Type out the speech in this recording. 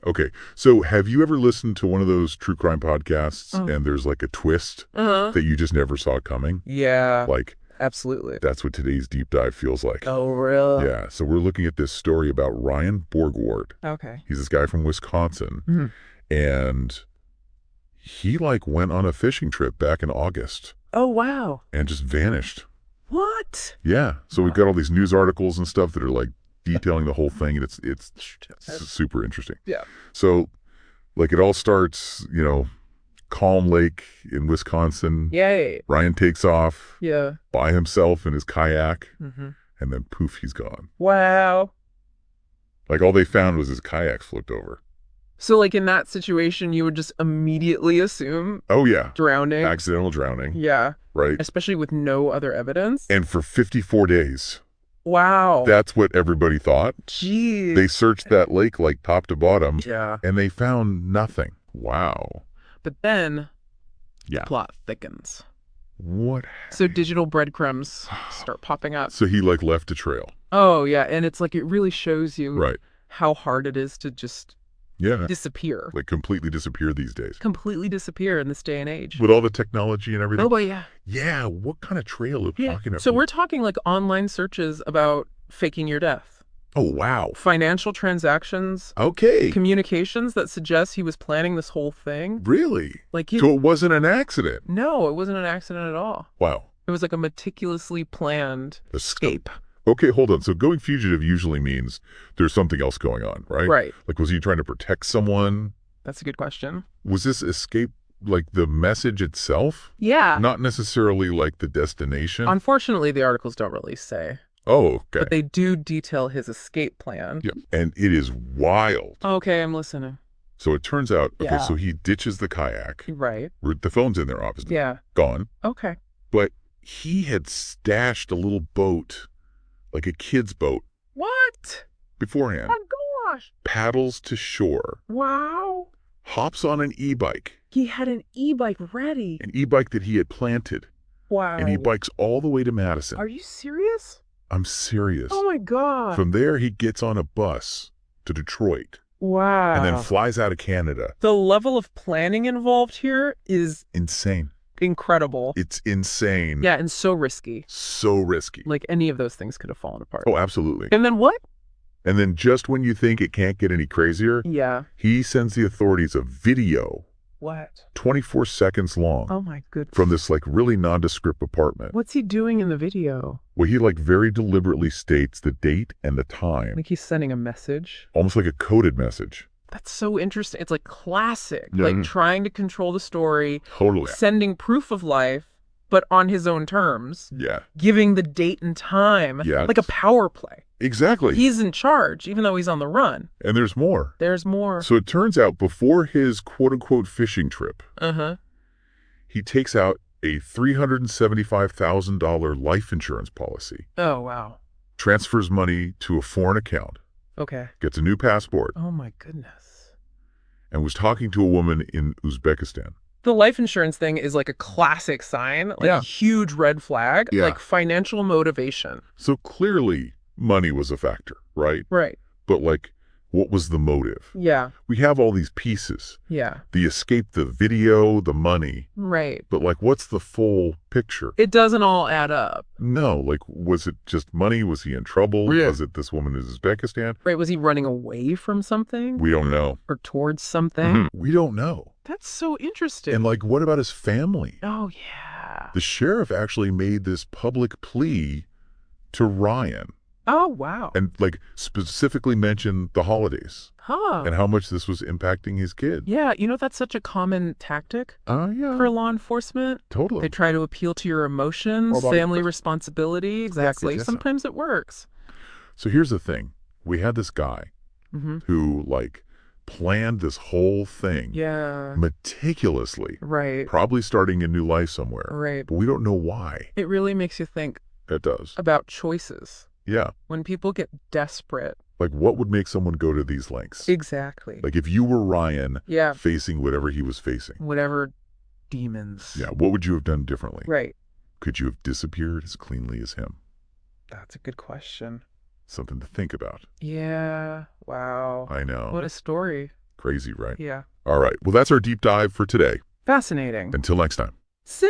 Okay. So have you ever listened to one of those true crime podcasts and there's like a twist that you just never saw coming? Yeah. Like, Absolutely. that's what today's deep dive feels like. Oh, really? Yeah. So we're looking at this story about Ryan Borgwardt. Okay. He's this guy from Wisconsin. And he like went on a fishing trip back in August. Oh, wow. And just vanished. What? Yeah. So we've got all these news articles and stuff that are like detailing the whole thing, and it's super interesting. Yeah. So like it all starts, Calm Lake in Wisconsin. Yay. Ryan takes off by himself in his kayak, and then poof, he's gone. Wow. Like all they found was his kayak flipped over. So like in that situation, you would just immediately assume Oh yeah. drowning. Accidental drowning. Yeah. Right. Especially with no other evidence. And for 54 days. Wow. That's what everybody thought. Jeez. They searched that lake like top to bottom. Yeah. And they found nothing. Wow. But then Yeah. plot thickens. What? So digital breadcrumbs start popping up. So he like left a trail. Oh, yeah. And it's like it really shows you Right. how hard it is to just disappear. Like completely disappear these days. Completely disappear in this day and age. With all the technology and everything. Oh, but yeah. Yeah. What kind of trail are we talking about? So we're talking like online searches about faking your death. Oh, wow. Financial transactions. Okay. Communications that suggest he was planning this whole thing. Really? Like So it wasn't an accident? No, it wasn't an accident at all. Wow. It was like a meticulously planned escape. Okay, hold on. So going fugitive usually means there's something else going on, right? Right. Like, was he trying to protect someone? That's a good question. Was this escape like the message itself? Yeah. Not necessarily like the destination? Unfortunately, the articles don't really say. Oh, okay. But they do detail his escape plan. Yeah. And it is wild. Okay, I'm listening. So it turns out, Yeah. so he ditches the kayak. Right. The phone's in there, obviously. Yeah. Gone. Okay. But he had stashed a little boat, like a kid's boat, What? beforehand. Oh, gosh. Paddles to shore. Wow. Hops on an e-bike. He had an e-bike ready. An e-bike that he had planted. Wow. And he bikes all the way to Madison. Are you serious? I'm serious. Oh, my God. From there, he gets on a bus to Detroit. Wow. And then flies out of Canada. The level of planning involved here is Insane. incredible. It's insane. Yeah, and so risky. So risky. Like any of those things could have fallen apart. Oh, absolutely. And then what? And then just when you think it can't get any crazier, Yeah. he sends the authorities a video, What? 24 seconds long, Oh, my goodness. from this like really nondescript apartment. What's he doing in the video? Where he like very deliberately states the date and the time, Like he's sending a message? almost like a coded message. That's so interesting. It's like classic. Yeah. Like trying to control the story, Totally. sending proof of life, but on his own terms, Yeah. giving the date and time. Yeah. Like a power play. Exactly. He's in charge, even though he's on the run. And there's more. There's more. So it turns out before his quote-unquote fishing trip, Uh-huh. he takes out a $375,000 life insurance policy, Oh, wow. transfers money to a foreign account, Okay. gets a new passport, Oh, my goodness. and was talking to a woman in Uzbekistan. The life insurance thing is like a classic sign, like Yeah. a huge red flag, Yeah. like financial motivation. So clearly money was a factor, right? Right. But like, what was the motive? Yeah. We have all these pieces. Yeah. The escape, the video, the money. Right. But like, what's the full picture? It doesn't all add up. No, like, was it just money? Was he in trouble? Yeah. Was it this woman in Uzbekistan? Right. Was he running away from something? We don't know. Or towards something? We don't know. That's so interesting. And like, what about his family? Oh, yeah. The sheriff actually made this public plea to Ryan Oh, wow. and like specifically mentioned the holidays Huh. and how much this was impacting his kid. Yeah. You know, that's such a common tactic Oh, yeah. for law enforcement. Totally. They try to appeal to your emotions, Or body family person. responsibility. Exactly. Yes, sir. Sometimes it works. So here's the thing. We had this guy Mm-hmm. who like planned this whole thing Yeah. meticulously, Right. probably starting a new life somewhere. Right. But we don't know why. It really makes you think It does. about choices. Yeah. When people get desperate. Like, what would make someone go to these lengths? Exactly. Like, if you were Ryan Yeah. facing whatever he was facing, Whatever demons. yeah, what would you have done differently? Right. Could you have disappeared as cleanly as him? That's a good question. Something to think about. Yeah. Wow. I know. What a story. Crazy, right? Yeah. All right. Well, that's our deep dive for today. Fascinating. Until next time. See?